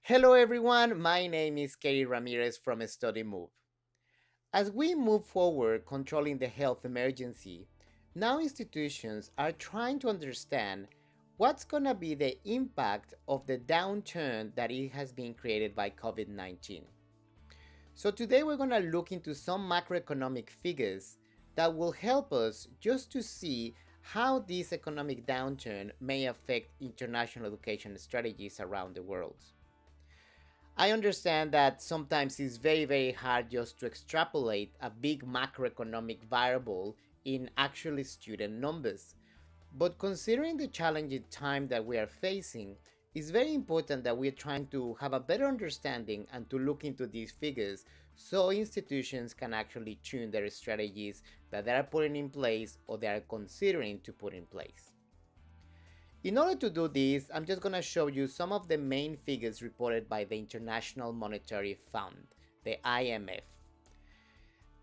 Hello everyone, my name is Keri Ramirez from Studymove. As we move forward controlling the health emergency, now institutions are trying to understand what's going to be the impact of the downturn that it has been created by COVID-19. So today we're going to look into some macroeconomic figures that will help us just to see how this economic downturn may affect international education strategies around the world. I understand that sometimes it's very hard just to extrapolate a big macroeconomic variable in actually student numbers. But considering the challenging time that we are facing, it's very important that we're trying to have a better understanding and to look into these figures so institutions can actually tune their strategies that they are putting in place or they are considering to put in place. In order to do this, I'm just going to show you some of the main figures reported by the International Monetary Fund, the IMF.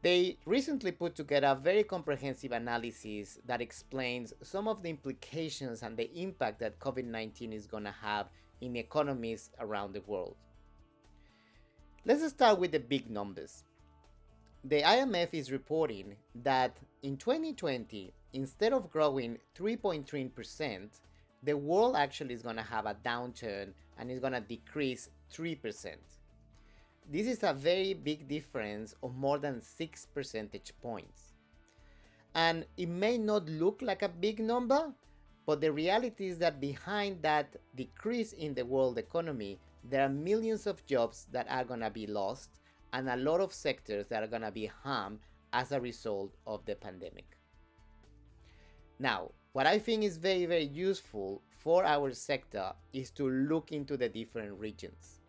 They recently put together a very comprehensive analysis that explains some of the implications and the impact that COVID-19 is going to have in economies around the world. Let's start with the big numbers. The IMF is reporting that in 2020, instead of growing 3.3%, the world actually is going to have a downturn and is going to decrease 3%. This is a very big difference of more than 6 percentage points. And it may not look like a big number, but the reality is that behind that decrease in the world economy, there are millions of jobs that are going to be lost and a lot of sectors that are going to be harmed as a result of the pandemic. Now, what I think is very useful for our sector is to look into the different regions.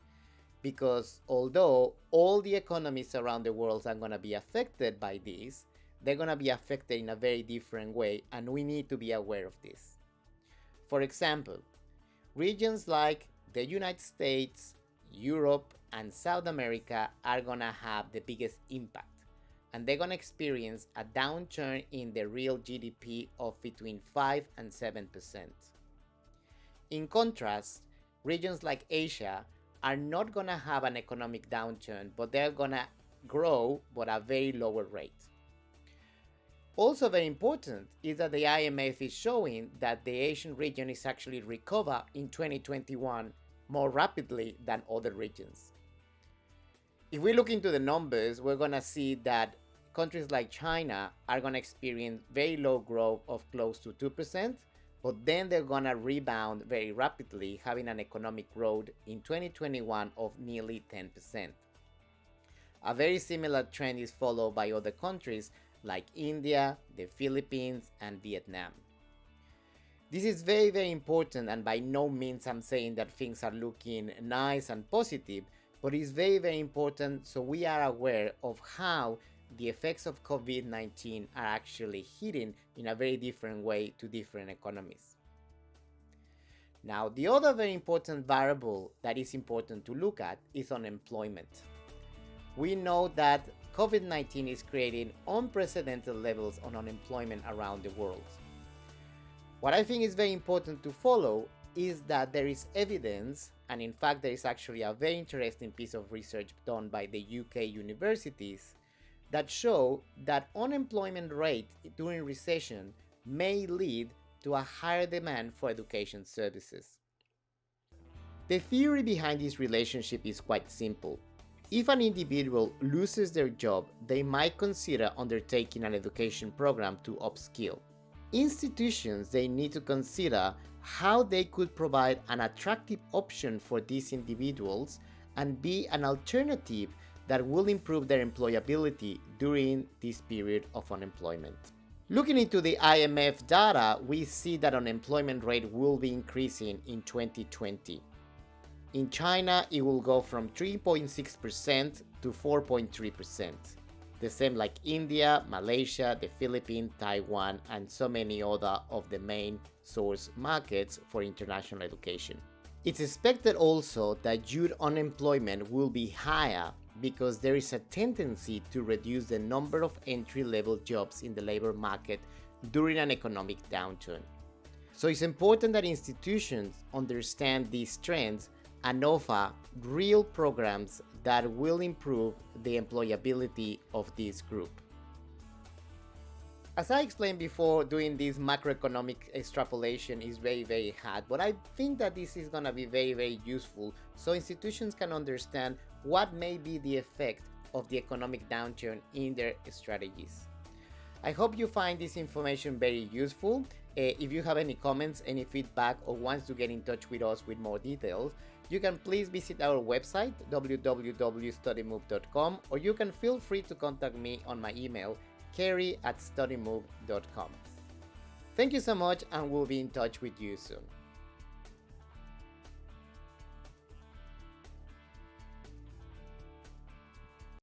Because although all the economies around the world are going to be affected by this, they're going to be affected in a very different way, and we need to be aware of this. For example, regions like the United States, Europe, and South America are going to have the biggest impact, and they're going to experience a downturn in the real GDP of between 5 and 7%. In contrast, regions like Asia are not going to have an economic downturn, but they're going to grow but at a very lower rate. Also very important is that the IMF is showing that the Asian region is actually recover in 2021 more rapidly than other regions. If we look into the numbers, we're going to see that countries like China are going to experience very low growth of close to 2%, but then they're going to rebound very rapidly, having an economic growth in 2021 of nearly 10%. A very similar trend is followed by other countries like India, the Philippines, and Vietnam. This is very important, and by no means I'm saying that things are looking nice and positive, but it's very important so we are aware of how the effects of COVID-19 are actually hitting in a very different way to different economies. Now, the other very important variable that is important to look at is unemployment. We know that COVID-19 is creating unprecedented levels of unemployment around the world. What I think is very important to follow is that there is evidence, and in fact there is actually a very interesting piece of research done by the UK universities that show that unemployment rate during recession may lead to a higher demand for education services. The theory behind this relationship is quite simple. If an individual loses their job, they might consider undertaking an education program to upskill. Institutions, they need to consider how they could provide an attractive option for these individuals and be an alternative that will improve their employability during this period of unemployment. Looking into the IMF data, we see that unemployment rate will be increasing in 2020. In China, it will go from 3.6% to 4.3%. The same like India, Malaysia, the Philippines, Taiwan, and so many other of the main source markets for international education. It's expected also that youth unemployment will be higher because there is a tendency to reduce the number of entry-level jobs in the labor market during an economic downturn. So it's important that institutions understand these trends and offer real programs that will improve the employability of this group. As I explained before, doing this macroeconomic extrapolation is very hard, but I think that this is going to be very useful so institutions can understand what may be the effect of the economic downturn in their strategies. I hope you find this information very useful. If you have any comments, any feedback, or wants to get in touch with us with more details, you can please visit our website www.studymove.com, or you can feel free to contact me on my email keri@studymove.com. Thank you so much, and we'll be in touch with you soon.